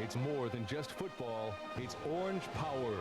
It's more than just football, it's orange power.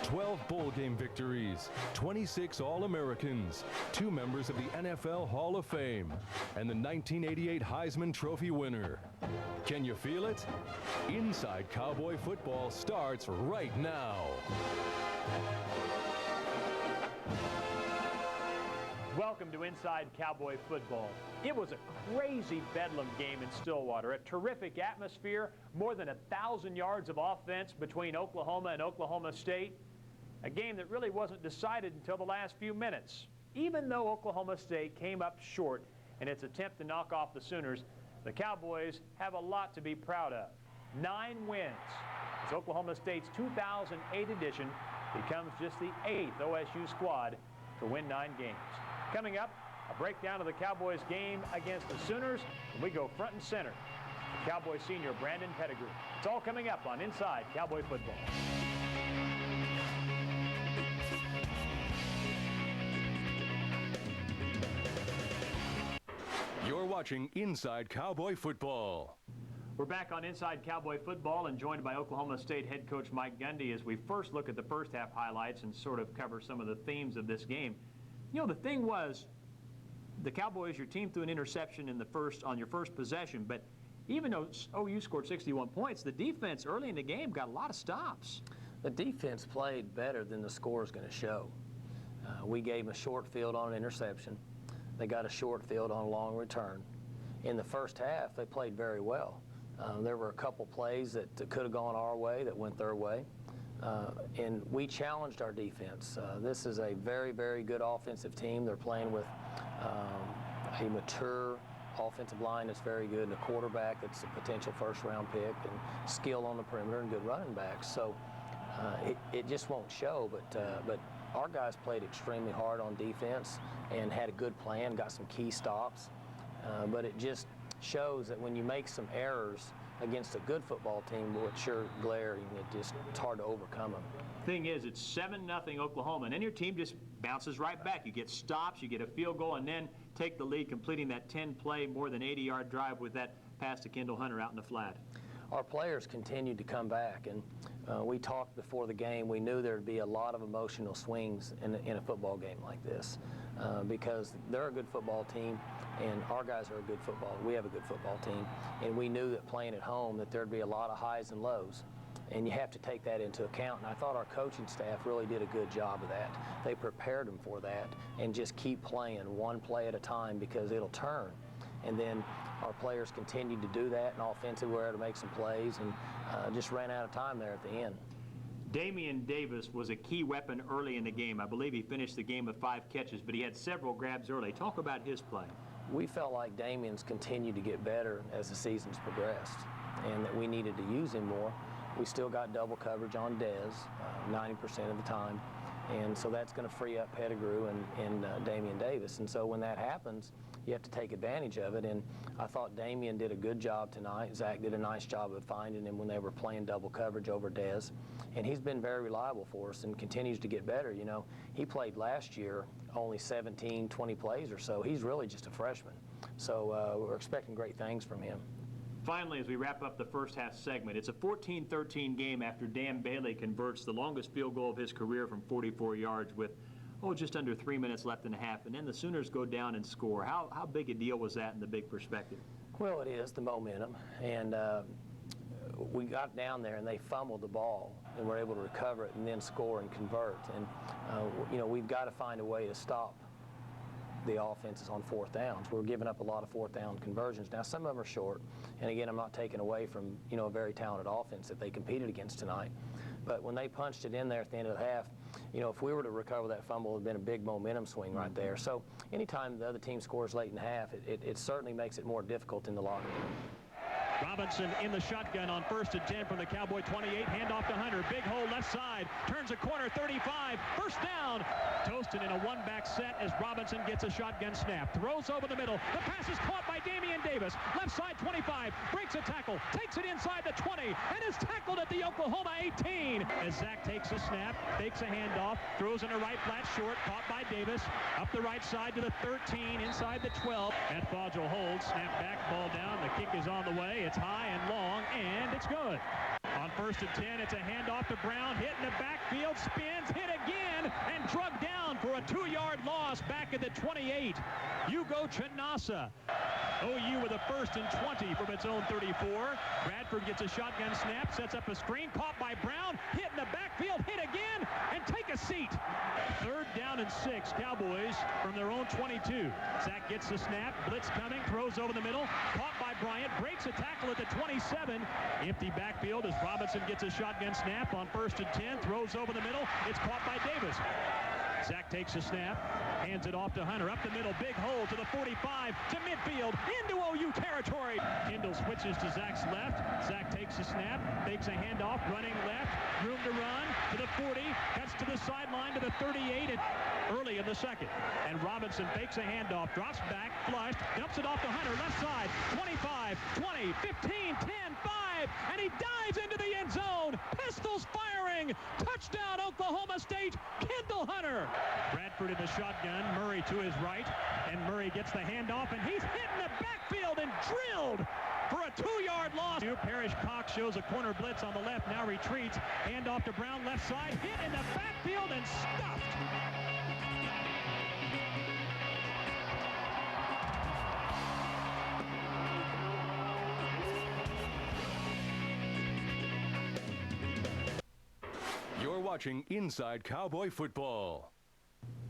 12 bowl game victories, 26 All-Americans, 2 members of the NFL Hall of Fame, and the 1988 Heisman Trophy winner. Can you feel it? Inside Cowboy Football starts right now. Welcome to Inside Cowboy Football. It was a crazy bedlam game in Stillwater, a terrific atmosphere, more than 1,000 yards of offense between Oklahoma and Oklahoma State, a game that really wasn't decided until the last few minutes. Even though Oklahoma State came up short in its attempt to knock off the Sooners, the Cowboys have a lot to be proud of. 9 wins, as Oklahoma State's 2008 edition becomes just the 8th OSU squad to win 9 games. Coming up, a breakdown of the Cowboys game against the Sooners, and we go front and center. The Cowboys senior Brandon Pettigrew. It's all coming up on Inside Cowboy Football. You're watching Inside Cowboy Football. We're back on Inside Cowboy Football and joined by Oklahoma State head coach Mike Gundy as we first look at the first half highlights and sort of cover some of the themes of this game. You know, the thing was, the Cowboys, your team threw an interception in the on your first possession, but even though OU scored 61 points, the defense early in the game got a lot of stops. The defense played better than the score is going to show. We gave them a short field on an interception. They got a short field on a long return. In the first half, they played very well. There were a couple plays that could have gone our way that went their way. And we challenged our defense. This is a very, very good offensive team. They're playing with a mature offensive line that's very good, and a quarterback that's a potential first-round pick, and skill on the perimeter, and good running backs. So it just won't show, but our guys played extremely hard on defense and had a good plan, got some key stops. But it just shows that when you make some errors against a good football team, which are glaring, it's hard to overcome them. Thing is, it's 7-0 Oklahoma, and then your team just bounces right back. You get stops, you get a field goal, and then take the lead, completing that 10-play, more than 80-yard drive with that pass to Kendall Hunter out in the flat. Our players continued to come back, and we talked before the game. We knew there would be a lot of emotional swings in a football game like this because they're a good football team, and our guys are a good football. We have a good football team, and we knew that playing at home that there'd be a lot of highs and lows, and you have to take that into account. And I thought our coaching staff really did a good job of that. They prepared them for that, and just keep playing one play at a time because it'll turn. And then our players continued to do that, and offensively we were able to make some plays, and just ran out of time there at the end. Damian Davis was a key weapon early in the game. I believe he finished the game with 5 catches, but he had several grabs early. Talk about his play. We felt like Damian's continued to get better as the season's progressed, and that we needed to use him more. We still got double coverage on Dez 90% of the time, and so that's going to free up Pettigrew and Damian Davis. And so when that happens, you have to take advantage of it, and I thought Damian did a good job tonight. Zach did a nice job of finding him when they were playing double coverage over Dez, and he's been very reliable for us and continues to get better. You know, he played last year only 17, 20 plays or so. He's really just a freshman, so we're expecting great things from him. Finally, as we wrap up the first half segment, it's a 14-13 game after Dan Bailey converts the longest field goal of his career from 44 yards with just under 3 minutes left in the half, and then the Sooners go down and score. How big a deal was that in the big perspective? Well, it is the momentum, and we got down there and they fumbled the ball and were able to recover it and then score and convert. And you know, we've got to find a way to stop the offenses on 4th downs. We're giving up a lot of 4th down conversions. Now, some of them are short, and again, I'm not taking away from, you know, a very talented offense that they competed against tonight. But when they punched it in there at the end of the half, you know, if we were to recover that fumble, it would have been a big momentum swing right there. So anytime the other team scores late in the half, it certainly makes it more difficult in the locker room. Robinson in the shotgun on 1st and 10 from the Cowboy 28. Handoff to Hunter. Big hole left side. Turns a corner, 35. First down. Toasted in a one-back set as Robinson gets a shotgun snap. Throws over the middle. The pass is caught by Damian Davis. Left side 25. Breaks a tackle. Takes it inside the 20. And is tackled at the Oklahoma 18. As Zach takes a snap. Takes a handoff. Throws in a right flat short. Caught by Davis. Up the right side to the 13. Inside the 12. And Fogel holds. Snap back. Ball down. The kick is on the way. It's high and long, and it's good. first and 10. It's a handoff to Brown, hit in the backfield, spins, hit again, and drugged down for a 2-yard loss back at the 28. Hugo Chinasa. OU with a first and 20 from its own 34. Bradford gets a shotgun snap, sets up a screen, caught by Brown, hit in the backfield, hit again, and take a seat. 3rd down and 6, Cowboys from their own 22. Zach gets the snap, blitz coming, throws over the middle, caught by Bryant, breaks a tackle at the 27. Empty backfield as Robinson gets a shotgun snap on first and 10, throws over the middle, it's caught by Davis. Zach takes a snap, hands it off to Hunter, up the middle, big hole to the 45, to midfield, into OU territory. Kendall switches to Zach's left. Zach takes a snap, makes a handoff, running left, room to run, to the 40, cuts to the sideline to the 38, and early in the second. And Robinson fakes a handoff, drops back, flushed, dumps it off to Hunter, left side, 25, 20, 15, 10, 5, and he dives into the end zone. Pistols firing. Touchdown, Oklahoma State. Kendall Hunter. Bradford in the shotgun, Murray to his right, and Murray gets the handoff, and he's hit in the backfield and drilled for a 2-yard loss. Parrish Cox shows a corner blitz on the left, now retreats. Handoff to Brown, left side, hit in the backfield and stuffed. You're watching Inside Cowboy Football.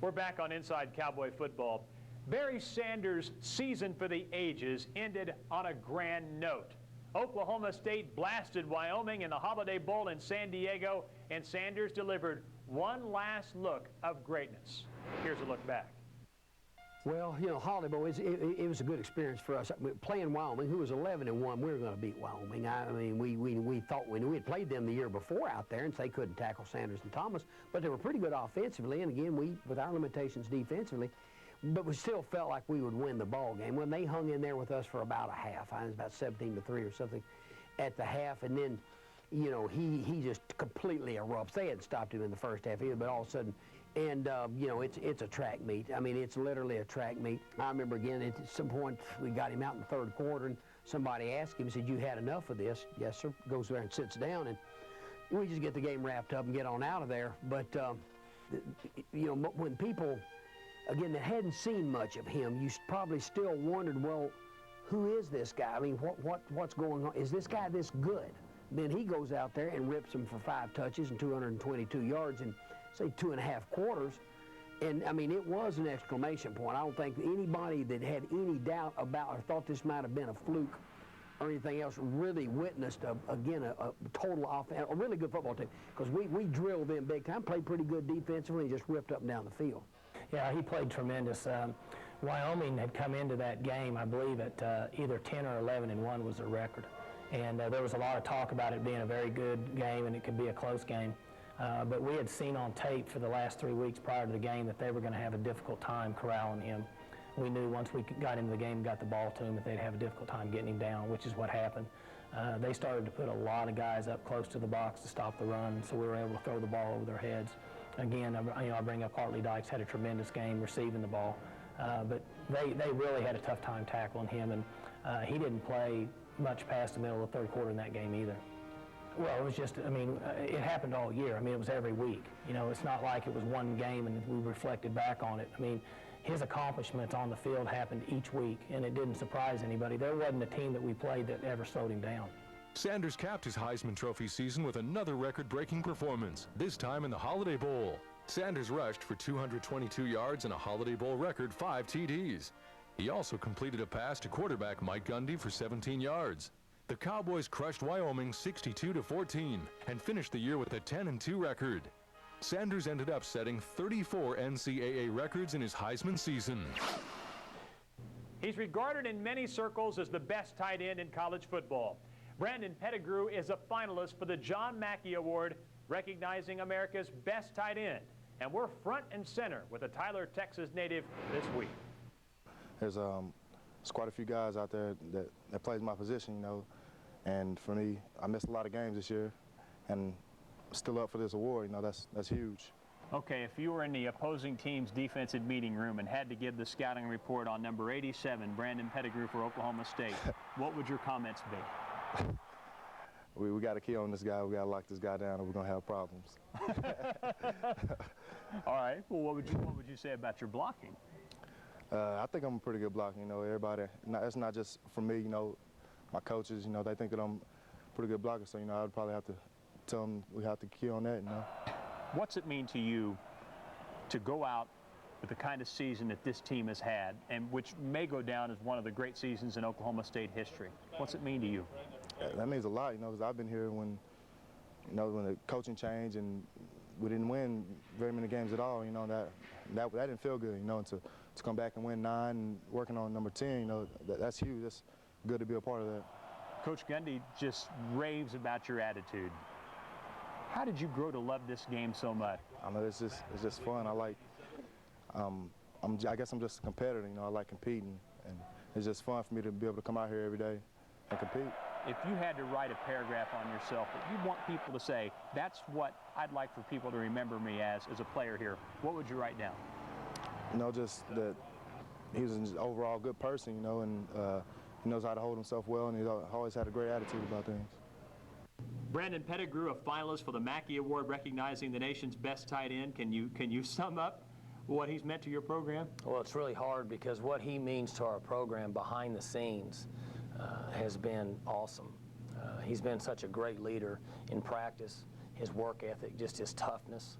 We're back on Inside Cowboy Football. Barry Sanders' season for the ages ended on a grand note. Oklahoma State blasted Wyoming in the Holiday Bowl in San Diego, and Sanders delivered one last look of greatness. Here's a look back. Well, you know, Holiday Bowl, it was a good experience for us. Playing Wyoming, who was 11-1, we were going to beat Wyoming. I mean, we thought we had played them the year before out there, and so they couldn't tackle Sanders and Thomas, but they were pretty good offensively. And again, we, with our limitations defensively, but we still felt like we would win the ball game. When they hung in there with us for about a half, I think it was about 17-3 or something at the half, and then, you know, he just completely erupts. They hadn't stopped him in the first half either, but all of a sudden. And, you know, it's a track meet. I mean, it's literally a track meet. I remember, again, at some point, we got him out in the 3rd quarter, and somebody asked him, said, "You had enough of this?" "Yes, sir." Goes there and sits down, and we just get the game wrapped up and get on out of there. But, you know, when people, again, that hadn't seen much of him, you probably still wondered, well, who is this guy? I mean, what's going on? Is this guy this good? Then he goes out there and rips him for 5 touches and 222 yards in, say, 2.5 quarters. And, I mean, it was an exclamation point. I don't think anybody that had any doubt about or thought this might have been a fluke or anything else really witnessed, again, a total offense, a really good football team, because we drilled them big time, played pretty good defensively, and just ripped up and down the field. Yeah, he played tremendous. Wyoming had come into that game, I believe, at either 10 or 11-1 was their record. And there was a lot of talk about it being a very good game and it could be a close game. But we had seen on tape for the last 3 weeks prior to the game that they were going to have a difficult time corralling him. We knew once we got into the game and got the ball to him that they'd have a difficult time getting him down, which is what happened. They started to put a lot of guys up close to the box to stop the run, so we were able to throw the ball over their heads. Again, I bring up Hartley Dykes, had a tremendous game receiving the ball, but they really had a tough time tackling him, and he didn't play much past the middle of the 3rd quarter in that game either. Well, it was just, I mean, it happened all year. I mean, it was every week. You know, it's not like it was one game and we reflected back on it. I mean, his accomplishments on the field happened each week, and it didn't surprise anybody. There wasn't a team that we played that ever slowed him down. Sanders capped his Heisman Trophy season with another record-breaking performance, this time in the Holiday Bowl. Sanders rushed for 222 yards and a Holiday Bowl record 5 TDs. He also completed a pass to quarterback Mike Gundy for 17 yards. The Cowboys crushed Wyoming 62-14 and finished the year with a 10-2 record. Sanders ended up setting 34 NCAA records in his Heisman season. He's regarded in many circles as the best tight end in college football. Brandon Pettigrew is a finalist for the John Mackey Award, recognizing America's best tight end. And we're front and center with a Tyler, Texas native this week. There's quite a few guys out there that plays my position, you know, and for me, I missed a lot of games this year, and still up for this award, you know, that's huge. Okay, if you were in the opposing team's defensive meeting room and had to give the scouting report on number 87, Brandon Pettigrew for Oklahoma State, what would your comments be? we got to key on this guy. We got to lock this guy down, or we're gonna have problems. All right. Well, what would you say about your blocking? I think I'm a pretty good blocker. You know, everybody. It's not just for me. You know, my coaches. You know, they think that I'm a pretty good blocker. So you know, I'd probably have to tell them we have to key on that. You know. What's it mean to you to go out with the kind of season that this team has had, and which may go down as one of the great seasons in Oklahoma State history? What's it mean to you? That means a lot, you know, because I've been here when, you know, when the coaching changed and we didn't win very many games at all. You know, that didn't feel good. You know, and to come back and win 9 and working on number 10, you know, that's huge. That's good to be a part of that. Coach Gundy just raves about your attitude. How did you grow to love this game so much? I know it's just fun. I like. I guess I'm just a competitor. You know, I like competing, and it's just fun for me to be able to come out here every day and compete. If you had to write a paragraph on yourself that you want people to say, that's what I'd like for people to remember me as a player here, what would you write down? You know, just that he was an overall good person, you know, and he knows how to hold himself well, and he's always had a great attitude about things. Brandon Pettigrew, a finalist for the Mackey Award, recognizing the nation's best tight end. Can you sum up what he's meant to your program? Well, it's really hard because what he means to our program behind the scenes has been awesome. He's been such a great leader in practice, his work ethic, just his toughness,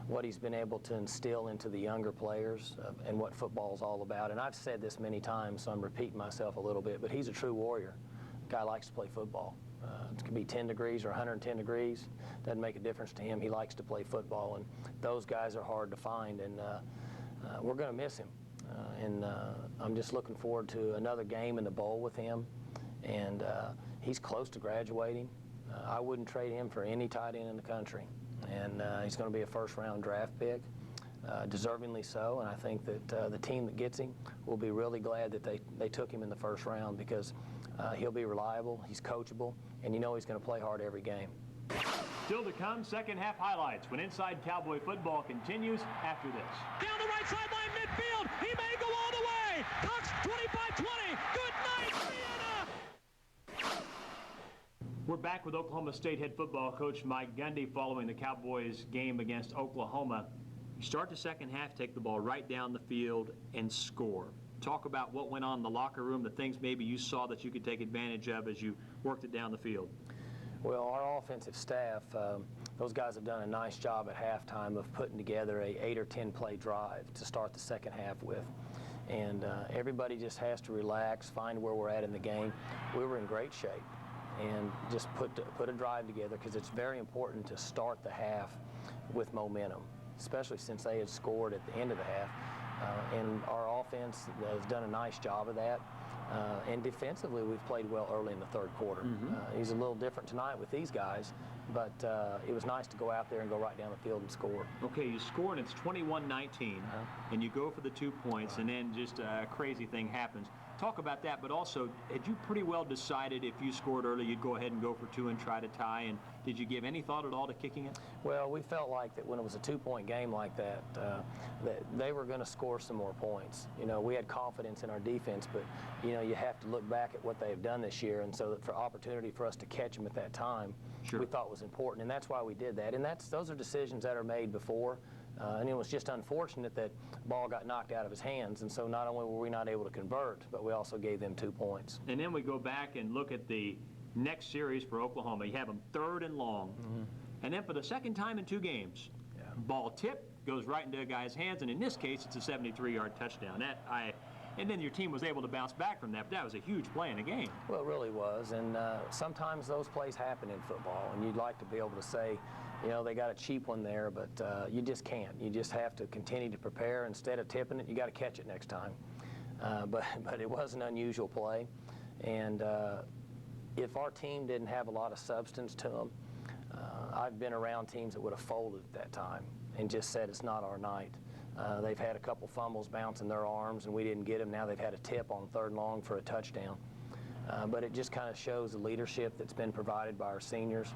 what he's been able to instill into the younger players and what football is all about. And I've said this many times, so I'm repeating myself a little bit, but he's a true warrior. The guy likes to play football. It could be 10 degrees or 110 degrees. Doesn't make a difference to him. He likes to play football, and those guys are hard to find, and we're going to miss him. I'm just looking forward to another game in the bowl with him, and he's close to graduating. I wouldn't trade him for any tight end in the country, and he's going to be a first-round draft pick, deservingly so, and I think that the team that gets him will be really glad that they took him in the first round because he'll be reliable, he's coachable, and you know he's going to play hard every game. Still to come, second half highlights when Inside Cowboy Football continues after this. Down the right sideline, midfield. He may go all the way. Cox 25-20. Good night, Vienna. We're back with Oklahoma State head football coach Mike Gundy following the Cowboys game against Oklahoma. You start the second half, take the ball right down the field and score. Talk about what went on in the locker room, the things maybe you saw that you could take advantage of as you worked it down the field. Well, our offensive staff, those guys have done a nice job at halftime of putting together a 8 or 10 play drive to start the second half with. And everybody just has to relax, find where we're at in the game. We were in great shape and just put a drive together because it's very important to start the half with momentum, especially since they had scored at the end of the half. And our offense has done a nice job of that. And defensively, we've played well early in the third quarter. He's a little different tonight with these guys, but it was nice to go out there and go right down the field and score. Okay, you score and it's 21-19, and you go for the 2 points, and then just a crazy thing happens. Talk about that, but also, had you pretty well decided if you scored early, you'd go ahead and go for 2 and try to tie, and did you give any thought at all to kicking it? Well, we felt like that when it was a 2-point game like that, that they were going to score some more points. You know, we had confidence in our defense, but, you know, you have to look back at what they've done this year, and so that for opportunity for us to catch them at that time, we thought was important, and that's why we did that. And those are decisions that are made before. And it was just unfortunate that the ball got knocked out of his hands, and so not only were we not able to convert, but we also gave them 2 points. And then we go back and look at the next series for Oklahoma. You have them 3rd and long. And then for the second time in 2 games, ball tip goes right into a guy's hands, and in this case, it's a 73-yard touchdown. And then your team was able to bounce back from that, but that was a huge play in the game. Well, it really was, and sometimes those plays happen in football, and you'd like to be able to say, you know, they got a cheap one there, but you just can't. You just have to continue to prepare. Instead of tipping it, you got to catch it next time. But it was an unusual play, and if our team didn't have a lot of substance to them, I've been around teams that would have folded at that time and just said it's not our night. They've had a couple fumbles bounce in their arms, and we didn't get them. Now they've had a tip on 3rd and long for a touchdown. But it just kind of shows the leadership that's been provided by our seniors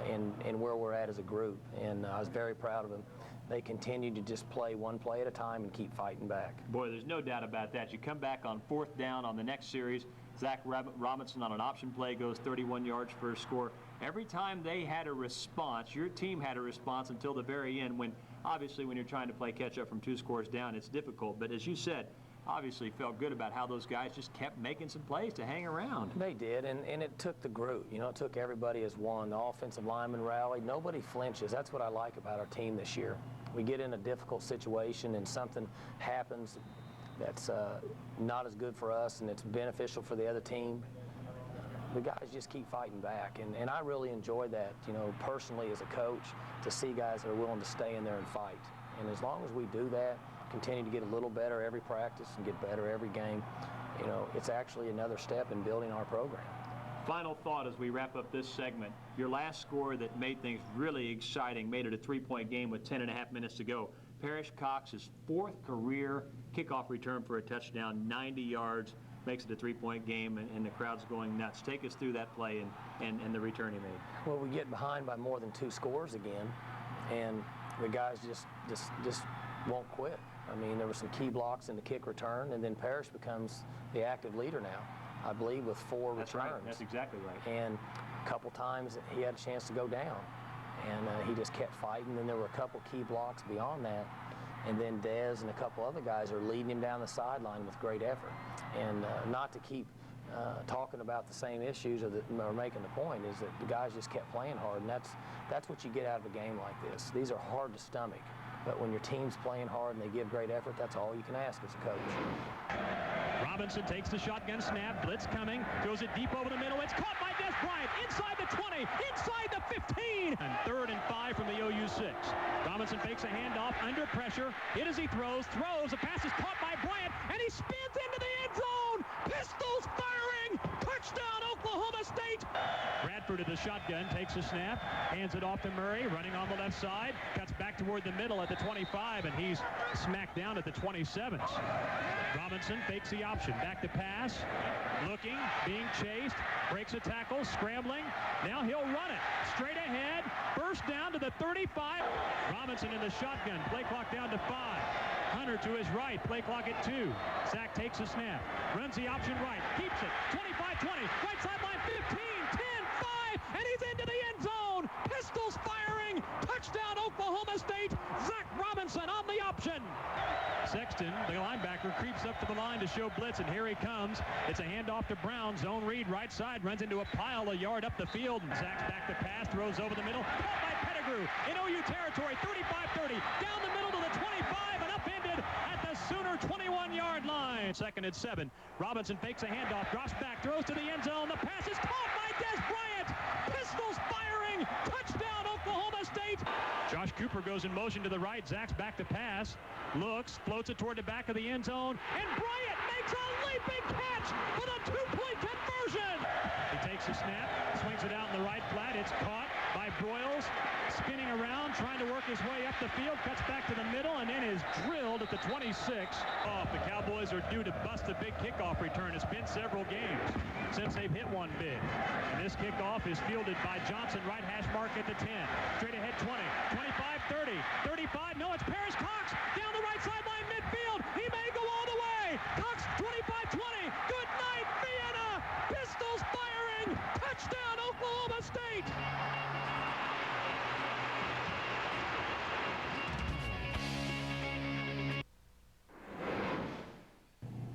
and where we're at as a group. And I was very proud of them. They continue to just play one play at a time and keep fighting back. Boy, there's no doubt about that. You come back on 4th down on the next series, Zach Robinson on an option play goes 31 yards for a score. Every time they had a response, your team had a response until the very end, when obviously when you're trying to play catch up from 2 scores down, it's difficult. But as you said, obviously felt good about how those guys just kept making some plays to hang around. They did, and it took the group. You know, it took everybody as one. The offensive linemen rallied. Nobody flinches. That's what I like about our team this year. We get in a difficult situation and something happens that's not as good for us and it's beneficial for the other team. The guys just keep fighting back, and I really enjoy that, you know, personally as a coach, to see guys that are willing to stay in there and fight. And as long as we do that, continue to get a little better every practice and get better every game, you know, it's actually another step in building our program. Final thought as we wrap up this segment. Your last score that made things really exciting, made it a 3-point game with 10.5 minutes to go. Parrish Cox's 4th career kickoff return for a touchdown, 90 yards, makes it a 3-point game, and the crowd's going nuts. Take us through that play and the return he made. Well, we get behind by more than 2 scores again, and the guys just won't quit. I mean, there were some key blocks in the kick return, and then Parrish becomes the active leader now, I believe, with 4 That's returns. Right. That's exactly right. And a couple times he had a chance to go down, and he just kept fighting. And there were a couple key blocks beyond that, and then Dez and a couple other guys are leading him down the sideline with great effort. And not to keep talking about the same issues or making the point, is that the guys just kept playing hard, and that's what you get out of a game like this. These are hard to stomach, but when your team's playing hard and they give great effort, that's all you can ask as a coach. Robinson takes the shotgun snap, blitz coming, throws it deep over the middle. It's caught by Des Bryant, inside the 20, inside the 15, and 3rd and 5 from the OU 6. Robinson fakes a handoff under pressure, hit as he throws, the pass is caught by Bryant, and he spins into the end zone. Pistols firing, touchdown Oklahoma State. Bradford at the shotgun, takes a snap, hands it off to Murray, running on the left side, cuts back toward the middle at the 25, and he's smacked down at the 27. Robinson fakes the option, back to pass, looking, being chased, breaks a tackle, scrambling, now he'll run it, straight ahead, first down to the 35. Robinson in the shotgun, play clock down to 5. Hunter to his right, play clock at 2. Zach takes a snap, runs the option right, keeps it, 25-20, right sideline, 15, 10, 5, and he's into the end zone. Pistols firing, touchdown Oklahoma State. Zach Robinson on the option. Sexton, the linebacker, creeps up to the line to show blitz, and here he comes. It's a handoff to Brown, zone read, right side, runs into a pile a yard up the field, and Zach's back to pass, throws over the middle, caught by Pettigrew in OU territory, 35-30, down the middle to the 25, and upended at the Sooner 21-yard line. 2nd and 7. Robinson fakes a handoff, drops back, throws to the end zone. The pass is caught by Des Bryant. Pistols firing, touchdown Oklahoma State. Josh Cooper goes in motion to the right. Zach's back to pass, looks, floats it toward the back of the end zone, and Bryant makes a leaping catch for the 2-point conversion. He takes a snap, swings it out in the right flat. It's caught by Broyles, spinning around, trying to work his way up the field, cuts back to the middle, and then is drilled at the 26. The Cowboys are due to bust a big kickoff return. It's been several games since they've hit one big. And this kickoff is fielded by Johnson, right hash mark at the 10. Straight ahead 20, 25, 30, 35. No, it's Parrish Cox down the right sideline midfield. He may go all the way. Cox 25-20. Good night, Vienna. Pistols firing. Touchdown, Oklahoma State.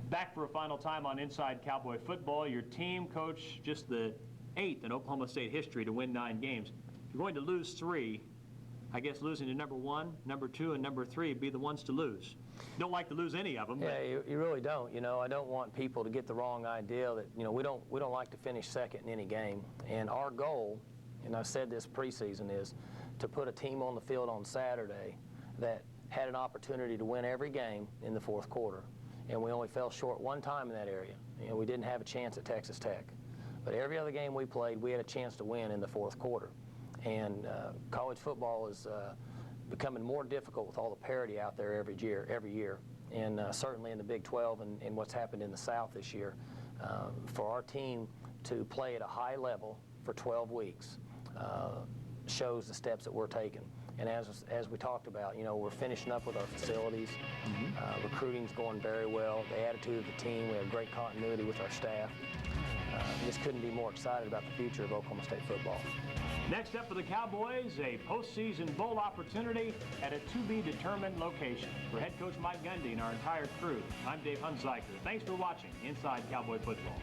Back for a final time on Inside Cowboy Football. Your team, Coach, just the 8th in Oklahoma State history to win 9 games. If you're going to lose 3, I guess losing to number 1, number 2, and number 3 would be the ones to lose. Don't like to lose any of them. Yeah, you really don't. You know, I don't want people to get the wrong idea that, you know, we don't like to finish second in any game. And our goal, and I've said this preseason, is to put a team on the field on Saturday that had an opportunity to win every game in the 4th quarter. And we only fell short one time in that area. You know, we didn't have a chance at Texas Tech. But every other game we played, we had a chance to win in the 4th quarter. And college football is becoming more difficult with all the parity out there every year. And certainly in the Big 12 and what's happened in the South this year. For our team to play at a high level for 12 weeks shows the steps that we're taking. And as we talked about, you know, we're finishing up with our facilities. Recruiting's going very well. The attitude of the team, we have great continuity with our staff. just couldn't be more excited about the future of Oklahoma State football. Next up for the Cowboys, a postseason bowl opportunity at a to-be-determined location. For head coach Mike Gundy and our entire crew, I'm Dave Hunziker. Thanks for watching Inside Cowboy Football.